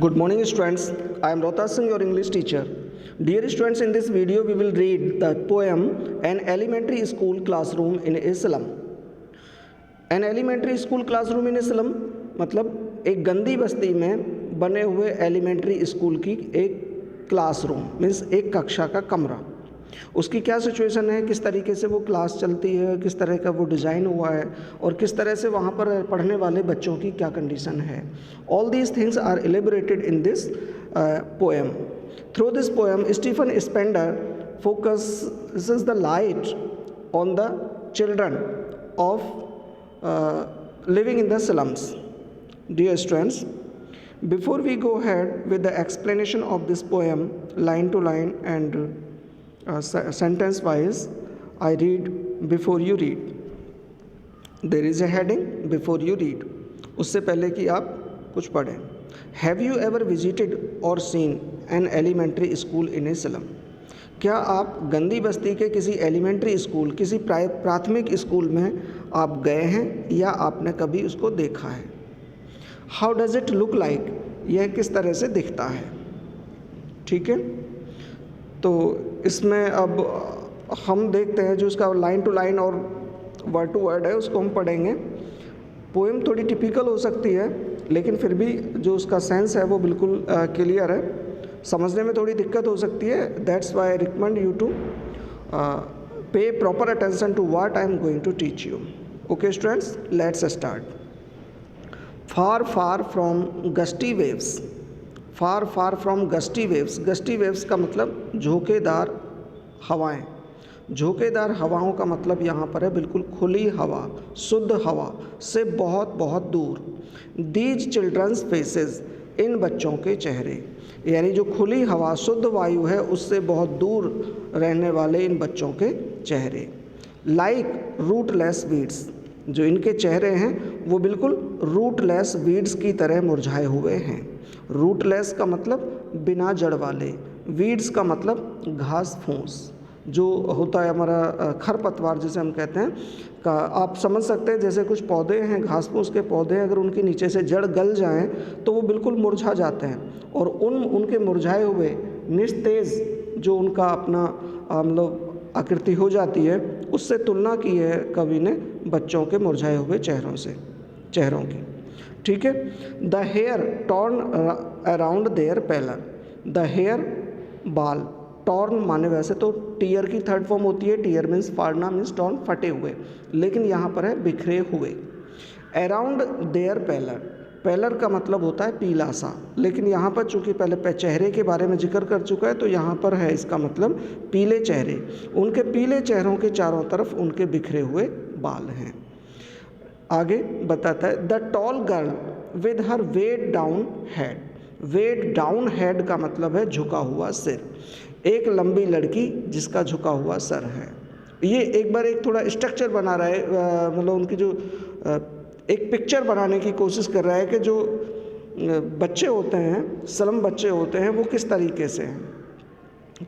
Good morning students, I am Rohtas Singh, your English teacher. Dear students, in this video we will read the poem An Elementary School Classroom in Islam. An Elementary School Classroom in Islam मतलब एक गंदी बस्ती में बने हुए elementary school की एक classroom means एक कक्षा का कमरा, उसकी क्या सिचुएशन है, किस तरीके से वो क्लास चलती है, किस तरह का वो डिज़ाइन हुआ है और किस तरह से वहाँ पर पढ़ने वाले बच्चों की क्या कंडीशन है. All these things are elaborated in this poem. Through this poem Stephen Spender focuses the light on the children of living in the slums. Dear students, before we go ahead with the explanation of this poem line to line and sentence wise, I read before you read. There is a heading before you read. उससे पहले कि आप कुछ पढ़ें. Have you ever visited or seen an elementary school in a slum? क्या आप गंदी बस्ती के किसी एलिमेंट्री स्कूल, किसी प्राथमिक स्कूल में आप गए हैं या आपने कभी उसको देखा है? How does it look like, यह किस तरह से दिखता है. ठीक है, तो इसमें अब हम देखते हैं जो उसका लाइन टू लाइन और वर्ड टू वर्ड है उसको हम पढ़ेंगे. पोएम थोड़ी टिपिकल हो सकती है लेकिन फिर भी जो उसका सेंस है वो बिल्कुल क्लियर है, समझने में थोड़ी दिक्कत हो सकती है. That's why I recommend you to pay proper attention to what I am going to teach you. Okay students, let's start. Far far from gusty waves. Far far from gusty waves. Gusty waves का मतलब झोंकेदार हवाएं. झोंकेदार हवाओं का मतलब यहाँ पर है बिल्कुल खुली हवा, शुद्ध हवा से बहुत बहुत दूर. दीज चिल्ड्रंस फेसेस, इन बच्चों के चेहरे, यानी जो खुली हवा शुद्ध वायु है उससे बहुत दूर रहने वाले इन बच्चों के चेहरे. लाइक रूटलेस वीड्स, जो इनके चेहरे हैं वो बिल्कुल रूटलेस वीड्स की तरह मुरझाए हुए हैं. रूटलेस का मतलब बिना जड़ वाले, वीड्स का मतलब घास फूस जो होता है हमारा खरपतवार जिसे हम कहते हैं का. आप समझ सकते हैं जैसे कुछ पौधे हैं, घास फूस के पौधे, अगर उनके नीचे से जड़ गल जाएं तो वो बिल्कुल मुरझा जाते हैं और उनके मुरझाए हुए निस्तेज जो उनका अपना मतलब आकृति हो जाती है उससे तुलना की है कवि ने बच्चों के मुरझाए हुए चेहरों की. ठीक है. The hair torn around their pallor. The hair बाल, टॉर्न माने वैसे तो टीयर की थर्ड फॉर्म होती है, टीयर मीन्स फाड़ना मीन्स टॉर्न फटे हुए, लेकिन यहाँ पर है बिखरे हुए. अराउंड देयर पैलर, पैलर का मतलब होता है पीला सा, लेकिन यहाँ पर चूँकि पहले चेहरे के बारे में जिक्र कर चुका है तो यहाँ पर है इसका मतलब पीले चेहरे. उनके पीले चेहरों के चारों तरफ उनके बिखरे हुए बाल हैं. आगे बताता है the tall girl with her weighed down head. Weighed down head का मतलब है झुका हुआ सिर. एक लंबी लड़की जिसका झुका हुआ सर है. ये एक बार एक थोड़ा स्ट्रक्चर बना रहा है, मतलब उनकी जो एक पिक्चर बनाने की कोशिश कर रहा है कि जो बच्चे होते हैं, स्लम बच्चे होते हैं वो किस तरीके से हैं.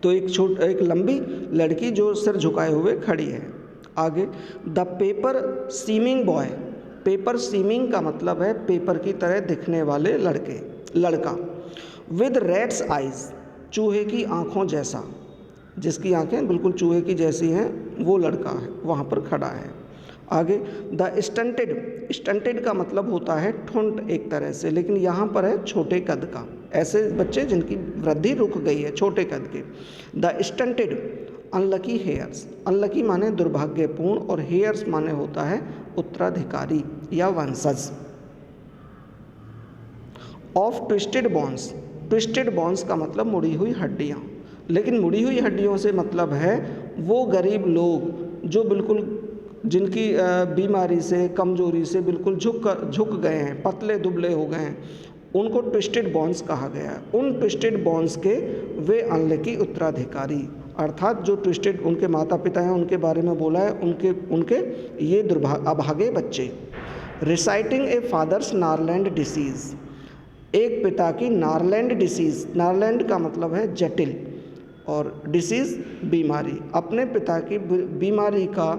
तो एक लंबी लड़की जो सिर झुकाए हुए खड़ी है. आगे the paper seeming boy. Paper seeming का मतलब है पेपर की तरह दिखने वाले लड़का. विद रेड्स आइज, चूहे की आँखों जैसा, जिसकी आँखें बिल्कुल चूहे की जैसी हैं वो लड़का है वहाँ पर खड़ा है. आगे द स्टंटेड. स्टंटेड का मतलब होता है ठुंड एक तरह से, लेकिन यहाँ पर है छोटे कद का, ऐसे बच्चे जिनकी वृद्धि रुक गई है, छोटे कद के. The stunted unlucky hairs. Unlucky माने दुर्भाग्यपूर्ण और हेयर्स माने होता है उत्तराधिकारी या वंशज. Of twisted bones. Twisted bones का मतलब मुड़ी हुई हड्डियाँ, लेकिन मुड़ी हुई हड्डियों से मतलब है वो गरीब लोग जो बिल्कुल जिनकी बीमारी से, कमजोरी से बिल्कुल झुक गए हैं, पतले दुबले हो गए हैं, उनको ट्विस्टेड बॉन्स कहा गया है. उन ट्विस्टेड बॉन्स के वे अनलकी उत्तराधिकारी, अर्थात जो ट्विस्टेड उनके माता पिता हैं उनके बारे में बोला है, उनके ये अभागे बच्चे. रिसाइटिंग ए फादर्स नारलैंड डिसीज़. एक पिता की नारलैंड डिसीज़, नारलैंड का मतलब है जटिल और डिसीज़ बीमारी, अपने पिता की बीमारी का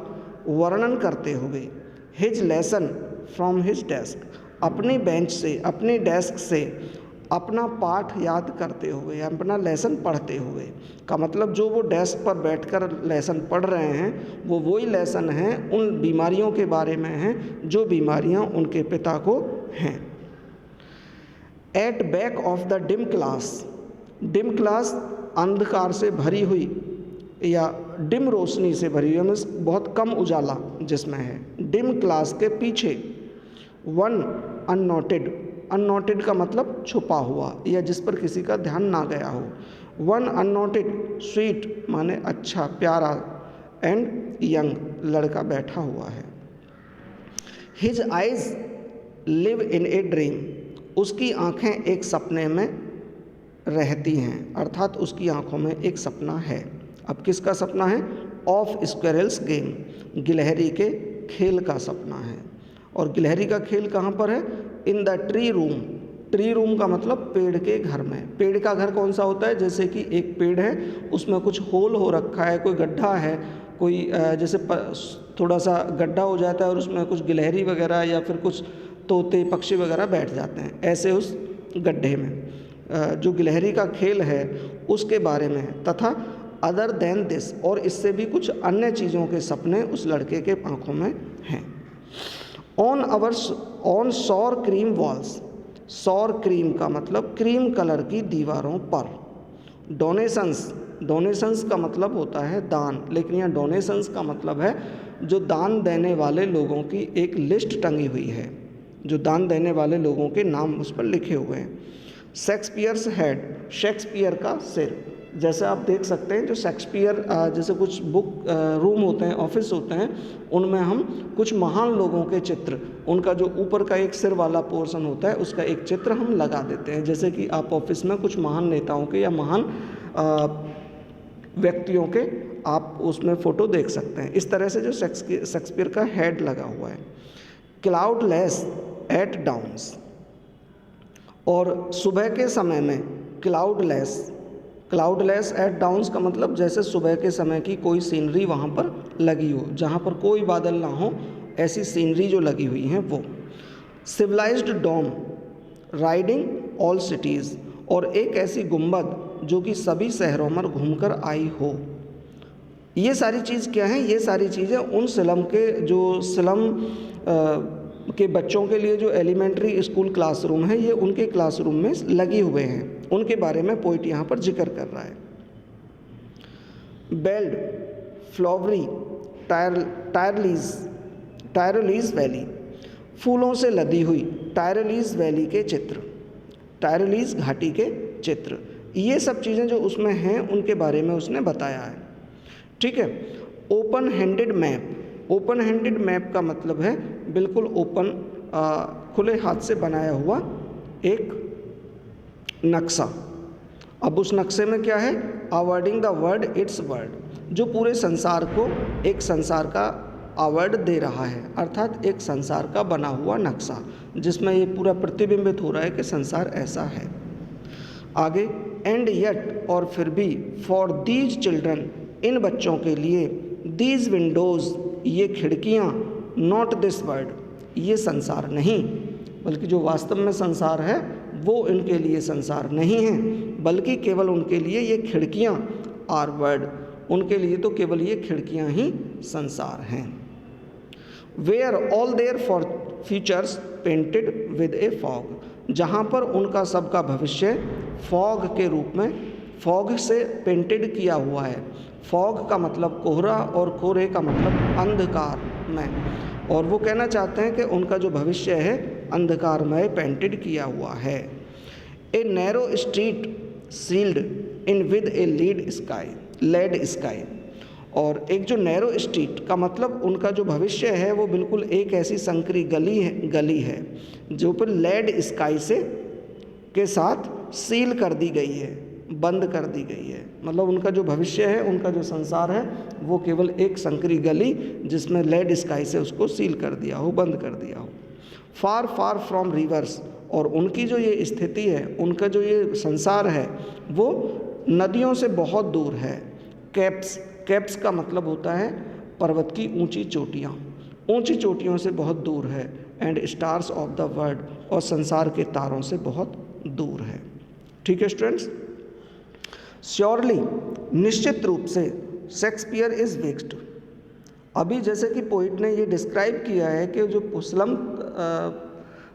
वर्णन करते हुए. His lesson from his desk. अपनी बेंच से, अपनी डेस्क से अपना पाठ याद करते हुए या अपना लेसन पढ़ते हुए का मतलब जो वो डेस्क पर बैठकर लेसन पढ़ रहे हैं वो वही लेसन हैं उन बीमारियों के बारे में हैं जो बीमारियां उनके पिता को हैं। At back of the dim class अंधकार से भरी हुई या डिम रोशनी से भरी हुई, मीन्स बहुत कम उजाला जिसमें है। डिम क्लास के पीछे वन अननोटेड का मतलब छुपा हुआ या जिस पर किसी का ध्यान ना गया हो। वन अननोटेड स्वीट माने अच्छा प्यारा एंड यंग लड़का बैठा हुआ है। His eyes live in a dream, उसकी आंखें एक सपने में रहती हैं, अर्थात उसकी आंखों में एक सपना है। अब किसका सपना है? ऑफ स्क्वेरल्स गेम, गिलहरी के खेल का सपना है। और गिलहरी का खेल कहाँ पर है? इन द ट्री रूम का मतलब पेड़ के घर में। पेड़ का घर कौन सा होता है? जैसे कि एक पेड़ है उसमें कुछ होल हो रखा है, कोई गड्ढा है, कोई जैसे थोड़ा सा गड्ढा हो जाता है और उसमें कुछ गिलहरी वगैरह या फिर कुछ तोते पक्षी वगैरह बैठ जाते हैं, ऐसे उस गड्ढे में जो गिलहरी का खेल है उसके बारे में है। तथा अदर देन दिस, और इससे भी कुछ अन्य चीज़ों के सपने उस लड़के के आँखों में हैं। On sour cream walls, sour cream का मतलब क्रीम कलर की दीवारों पर। डोनेशंस का मतलब होता है दान, लेकिन यहाँ डोनेशंस का मतलब है जो दान देने वाले लोगों की एक लिस्ट टंगी हुई है, जो दान देने वाले लोगों के नाम उस पर लिखे हुए हैं। शेक्सपियर्स हेड, शेक्सपियर का सिर। जैसे आप देख सकते हैं जो शेक्सपियर जैसे कुछ बुक रूम होते हैं, ऑफिस होते हैं, उनमें हम कुछ महान लोगों के चित्र, उनका जो ऊपर का एक सिर वाला पोर्शन होता है उसका एक चित्र हम लगा देते हैं। जैसे कि आप ऑफिस में कुछ महान नेताओं के या महान व्यक्तियों के आप उसमें फ़ोटो देख सकते हैं। इस तरह से जो शेक्सपियर का हेड लगा हुआ है। क्लाउडलेस एट डाउन्स, और सुबह के समय में क्लाउडलेस एट डाउन्स का मतलब जैसे सुबह के समय की कोई सीनरी वहाँ पर लगी हो, जहाँ पर कोई बादल ना हो, ऐसी सीनरी जो लगी हुई हैं वो। सिविलाइज्ड डोम राइडिंग ऑल सिटीज़, और एक ऐसी गुंबद जो कि सभी शहरों में घूमकर आई हो। ये सारी चीज़ क्या है? ये सारी चीज़ें उन स्लम के बच्चों के लिए जो एलिमेंट्री स्कूल क्लासरूम है, ये उनके क्लासरूम में लगे हुए हैं, उनके बारे में पोइट यहाँ पर जिक्र कर रहा है। बेल्ड फ्लावरी टायरोलीज वैली, फूलों से लदी हुई टायरोलीज वैली के चित्र, टायरोलीज घाटी के चित्र, ये सब चीज़ें जो उसमें हैं उनके बारे में उसने बताया है। ठीक है। ओपन हैंडेड मैप का मतलब है बिल्कुल ओपन, खुले हाथ से बनाया हुआ एक नक्शा। अब उस नक्शे में क्या है? Awarding the word it's word, जो पूरे संसार को एक संसार का अवार्ड दे रहा है, अर्थात एक संसार का बना हुआ नक्शा जिसमें ये पूरा प्रतिबिंबित हो रहा है कि संसार ऐसा है। आगे, एंड येट, और फिर भी, फॉर दीज चिल्ड्रन, इन बच्चों के लिए, दीज विंडोज़, ये खिड़कियाँ, नॉट दिस वर्ल्ड, ये संसार नहीं, बल्कि जो वास्तव में संसार है वो इनके लिए संसार नहीं है, बल्कि केवल उनके लिए ये खिड़कियाँ आर वर्ल्ड, उनके लिए तो केवल ये खिड़कियाँ ही संसार हैं। Where all their for futures painted with a fog, जहाँ पर उनका सबका भविष्य फॉग के रूप में, फॉग से पेंटेड किया हुआ है। फॉग का मतलब कोहरा और कोहरे का मतलब अंधकार में, और वो कहना चाहते हैं कि उनका जो भविष्य है अंधकारमय पेंटेड किया हुआ है। A narrow street sealed in with a lead sky, और एक जो नैरो स्ट्रीट का मतलब उनका जो भविष्य है वो बिल्कुल एक ऐसी संकरी गली है जो पर लेड स्काई से के साथ सील कर दी गई है, बंद कर दी गई है। मतलब उनका जो भविष्य है, उनका जो संसार है, वो केवल एक संकरी गली जिसमें लेड स्काई से उसको सील कर दिया हो, बंद कर दिया हो। फार फार फ्रॉम रिवर्स, और उनकी जो ये स्थिति है, उनका जो ये संसार है वो नदियों से बहुत दूर है। कैप्स का मतलब होता है पर्वत की ऊंची चोटियाँ, ऊंची चोटियों से बहुत दूर है। And stars of the world, और संसार के तारों से बहुत दूर है। ठीक है स्टूडेंट्स, श्योरली, निश्चित रूप से, शेक्सपियर इज वेक्स्ड। अभी जैसे कि पोइट ने ये डिस्क्राइब किया है कि जो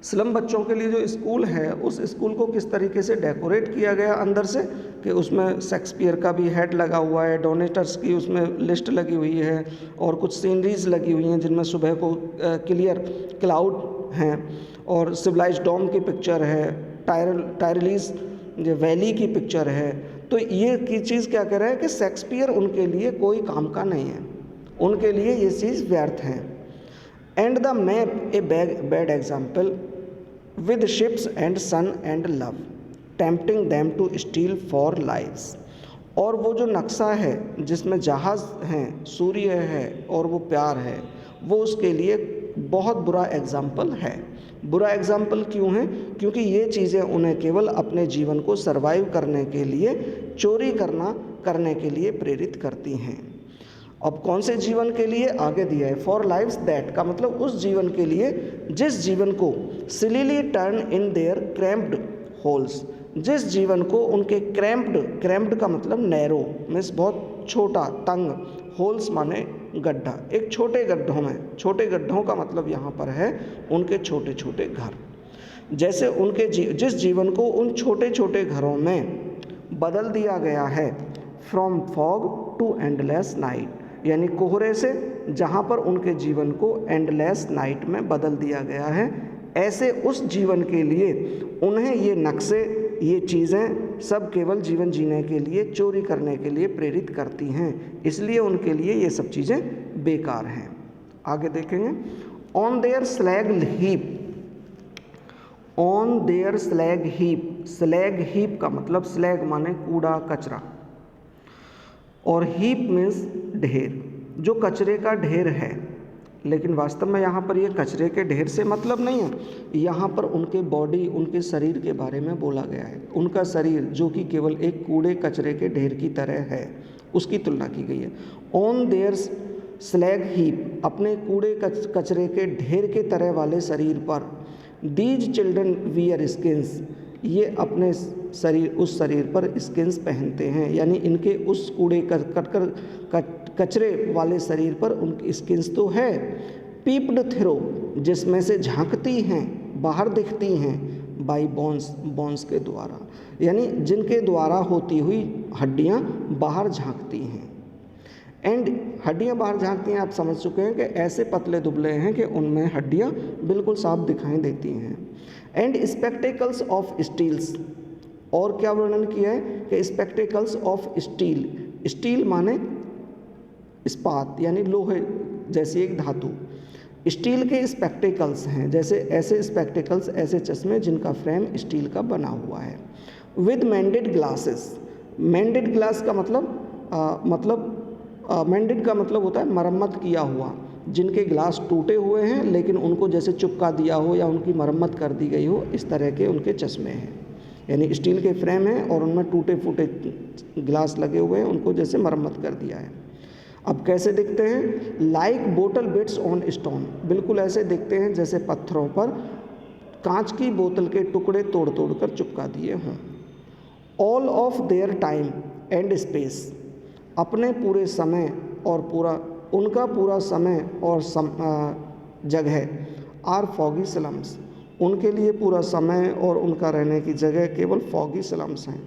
स्लम बच्चों के लिए जो स्कूल है, उस स्कूल को किस तरीके से डेकोरेट किया गया अंदर से, कि उसमें शेक्सपियर का भी हेड लगा हुआ है, डोनेटर्स की उसमें लिस्ट लगी हुई है, और कुछ सीनरीज लगी हुई हैं जिनमें सुबह को क्लियर क्लाउड हैं, और सिविलाइज्ड डोम की पिक्चर है, टायरलीज वैली की पिक्चर है। तो ये की चीज़ क्या कह रहा है कि शेक्सपियर उनके लिए कोई काम का नहीं है, उनके लिए ये चीज़ व्यर्थ है। And the map a bad example with ships and sun and love tempting them to steal for lives। और वो जो नक्शा है जिसमें जहाज़ हैं, सूर्य है और वो प्यार है, वो उसके लिए बहुत बुरा एग्जाम्पल है। बुरा एग्जाम्पल क्यों है? क्योंकि ये चीज़ें उन्हें केवल अपने जीवन को सरवाइव करने के लिए, चोरी करने के लिए प्रेरित करती हैं। अब कौन से जीवन के लिए आगे दिया है? फॉर लाइव्स दैट का मतलब उस जीवन के लिए जिस जीवन को slyly turn in their cramped holes, जिस जीवन को उनके क्रैम्प्ड का मतलब नैरो मीन्स बहुत छोटा, तंग, होल्स माने गड्ढा, एक छोटे गड्ढों में, छोटे गड्ढों का मतलब यहाँ पर है उनके छोटे छोटे घर। जैसे उनके जिस जीवन को उन छोटे छोटे घरों में बदल दिया गया है, from fog to endless night, यानी कोहरे से जहाँ पर उनके जीवन को एंडलेस नाइट में बदल दिया गया है, ऐसे उस जीवन के लिए उन्हें ये नक्शे, ये चीज़ें सब केवल जीवन जीने के लिए, चोरी करने के लिए प्रेरित करती हैं। इसलिए उनके लिए ये सब चीज़ें बेकार हैं। आगे देखेंगे, on their slag heap, on their slag heap, slag heap का मतलब स्लैग माने कूड़ा कचरा, और हीप मीन्स ढेर, जो कचरे का ढेर है। लेकिन वास्तव में यहाँ पर ये कचरे के ढेर से मतलब नहीं है, यहाँ पर उनके बॉडी, उनके शरीर के बारे में बोला गया है। उनका शरीर जो कि केवल एक कूड़े कचरे के ढेर की तरह है, उसकी तुलना की गई है। ऑन देयर स्लैग हीप, अपने कूड़े कचरे के ढेर के तरह वाले शरीर पर, दीज चिल्ड्रन वियर स्किन्स, ये अपने शरीर, उस शरीर पर स्किन्स पहनते हैं, यानी इनके उस कूड़े कचरे वाले शरीर पर उनकी स्किन्स तो है। पीप्ड थ्रो, जिसमें से झांकती हैं, बाहर दिखती हैं, बाई बोन्स के द्वारा, यानी जिनके द्वारा होती हुई हड्डियां बाहर झांकती हैं। एंड हड्डियां बाहर झांकती हैं, आप समझ चुके हैं कि ऐसे पतले दुबले हैं कि उनमें हड्डियां बिल्कुल साफ दिखाई देती हैं। एंड स्पेक्टेकल्स ऑफ स्टील्स, और क्या वर्णन किया है कि स्पेक्टेकल्स ऑफ स्टील, स्टील माने इस्पात यानी लोहे जैसी एक धातु, स्टील के स्पेक्टेकल्स हैं, जैसे ऐसे स्पेक्टेकल्स, ऐसे चश्मे जिनका फ्रेम स्टील का बना हुआ है। विद मेंडेड ग्लासेस, मेंडेड ग्लास का मेंडेड का मतलब होता है मरम्मत किया हुआ, जिनके ग्लास टूटे हुए हैं लेकिन उनको जैसे चिपका दिया हो या उनकी मरम्मत कर दी गई हो, इस तरह के उनके चश्मे हैं। यानी स्टील के फ्रेम हैं और उनमें टूटे फूटे ग्लास लगे हुए हैं, उनको जैसे मरम्मत कर दिया है। अब कैसे दिखते हैं? लाइक बोतल बिट्स ऑन स्टोन, बिल्कुल ऐसे दिखते हैं जैसे पत्थरों पर कांच की बोतल के टुकड़े तोड़ तोड़ कर चिपका दिए हों। All of their time and space, अपने पूरे समय और उनका पूरा समय और जगह, आर फॉगी स्लम्स, उनके लिए पूरा समय और उनका रहने की जगह केवल फॉगी स्लम्स हैं।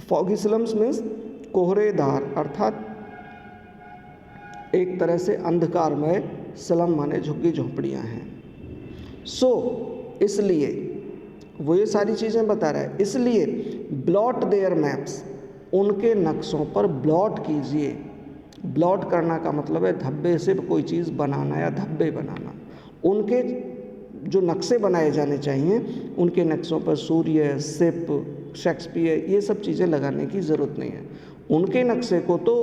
फॉगी स्लम्स मीन्स कोहरेदार, अर्थात एक तरह से अंधकारमय, स्लम माने झुग्गी झोंपड़ियाँ हैं। इसलिए वो ये सारी चीज़ें बता रहा है, इसलिए ब्लॉट देयर मैप्स, उनके नक्शों पर ब्लॉट कीजिए। ब्लॉट करना का मतलब है धब्बे से कोई चीज़ बनाना या धब्बे बनाना। उनके जो नक्शे बनाए जाने चाहिए, उनके नक्शों पर सूर्य, शिप, शेक्सपियर, ये सब चीज़ें लगाने की ज़रूरत नहीं है। उनके नक्शे को तो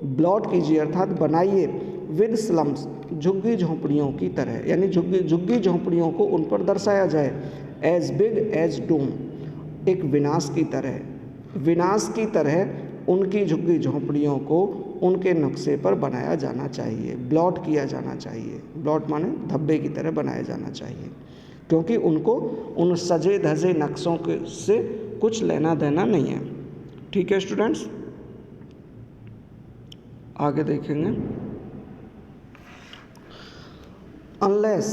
ब्लॉट कीजिए, अर्थात बनाइए विद स्लम्स, झुग्गी झोंपड़ियों की तरह, यानी झुग्गी झोंपड़ियों को उन पर दर्शाया जाए। एज बिग एज डूम, एक विनाश की तरह उनकी झुग्गी झोंपड़ियों को उनके नक्शे पर बनाया जाना चाहिए, ब्लॉट किया जाना चाहिए। ब्लॉट माने धब्बे की तरह बनाया जाना चाहिए। क्योंकि उनको उन सजे धजे नक्शों के से कुछ लेना देना नहीं है। ठीक है स्टूडेंट्स, आगे देखेंगे। Unless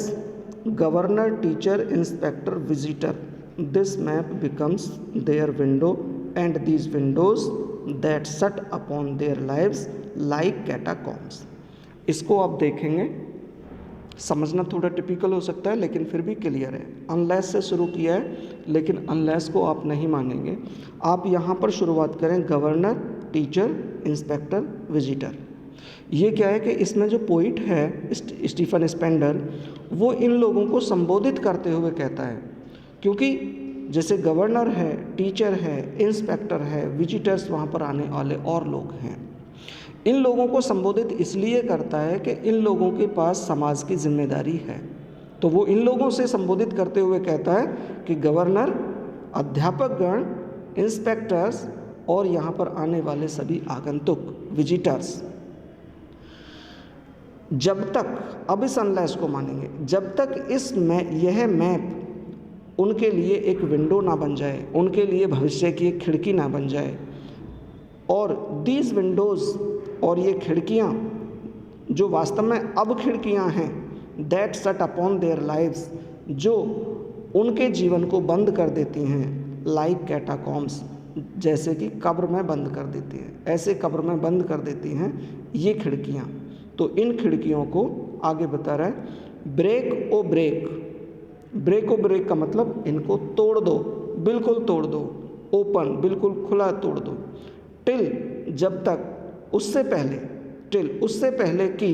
governor, teacher, inspector, visitor, this map becomes their window and these windows that shut upon their lives like catacombs. इसको आप देखेंगे, समझना थोड़ा टिपिकल हो सकता है लेकिन फिर भी क्लियर है। अनलेस से शुरू किया है लेकिन अनलेस को आप नहीं मानेंगे। आप यहाँ पर शुरुआत करें गवर्नर, टीचर, इंस्पेक्टर, विजिटर। ये क्या है कि इसमें जो पोइट है स्टीफन स्पेंडर, वो इन लोगों को संबोधित करते हुए कहता है, क्योंकि जैसे गवर्नर है, टीचर है, इंस्पेक्टर है, विजिटर्स वहाँ पर आने वाले और लोग हैं। इन लोगों को संबोधित इसलिए करता है कि इन लोगों के पास समाज की जिम्मेदारी है। तो वो इन लोगों से संबोधित करते हुए कहता है कि गवर्नर, अध्यापकगण, इंस्पेक्टर्स और यहाँ पर आने वाले सभी आगंतुक, विजिटर्स, जब तक, अब इस अनलेस को मानेंगे, जब तक यह मैप उनके लिए एक विंडो ना बन जाए, उनके लिए भविष्य की एक खिड़की ना बन जाए, और दीज विंडोज़, और ये खिड़कियाँ जो वास्तव में अब खिड़कियाँ हैं, that shut upon their lives, जो उनके जीवन को बंद कर देती हैं, लाइक कैटाकॉम्स, जैसे कि कब्र में बंद कर देती हैं, ऐसे कब्र में बंद कर देती हैं ये खिड़कियाँ। तो इन खिड़कियों को आगे बता रहा है, ब्रेक ओ ब्रेक, ब्रेक ओ ब्रेक का मतलब इनको तोड़ दो, बिल्कुल तोड़ दो, ओपन, बिल्कुल खुला तोड़ दो, टिल, जब तक, उससे पहले, टिल, उससे पहले कि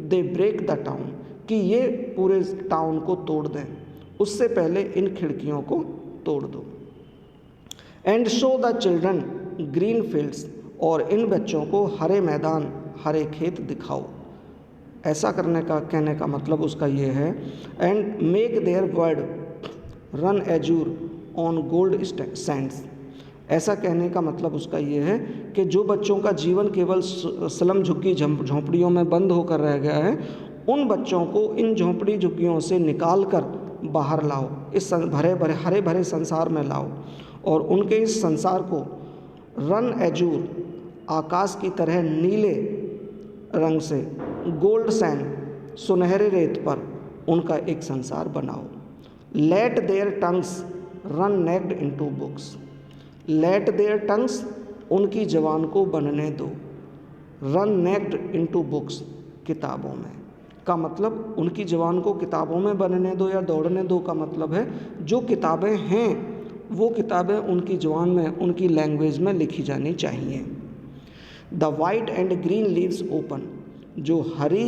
दे ब्रेक द टाउन, कि ये पूरे टाउन को तोड़ दें, उससे पहले इन खिड़कियों को तोड़ दो। And show the children green fields, और इन बच्चों को हरे मैदान, हरे खेत दिखाओ। ऐसा करने का, कहने का मतलब उसका ये है, and make their word run Azure on gold Sands. ऐसा कहने का मतलब उसका ये है कि जो बच्चों का जीवन केवल स्लम झुग्गी झोंपड़ियों में बंद होकर रह गया है, उन बच्चों को इन झोंपड़ी झुग्गियों से निकाल कर बाहर लाओ, इस हरे भरे संसार में लाओ, और उनके इस संसार को रन एजूर, आकाश की तरह नीले रंग से, गोल्ड सैंड, सुनहरे रेत पर उनका एक संसार बनाओ। Let their tongues run naked into books, let their tongues, उनकी जबान को बनने दो, रन नेक्ड इनटू बुक्स, किताबों में, का मतलब उनकी जबान को किताबों में बनने दो या दौड़ने दो का मतलब है जो किताबें हैं वो किताबें उनकी जबान में, उनकी लैंग्वेज में लिखी जानी चाहिए। The white and green leaves open, जो हरी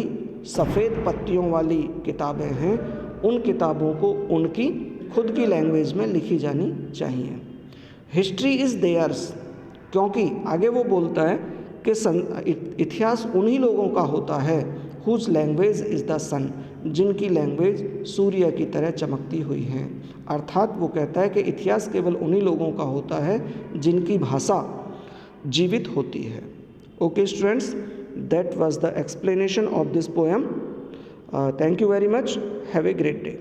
सफ़ेद पत्तियों वाली किताबें हैं उन किताबों को उनकी खुद की लैंग्वेज में लिखी जानी चाहिए। हिस्ट्री इज़ देयर्स, क्योंकि आगे वो बोलता है कि इतिहास उन्हीं लोगों का होता है, हुज लैंग्वेज इज़ द सन, जिनकी लैंग्वेज सूर्य की तरह चमकती हुई है। अर्थात वो कहता है कि इतिहास केवल उन्हीं लोगों का होता है जिनकी भाषा जीवित होती है। Okay students, that was the explanation of this poem. Thank you very much. Have a great day.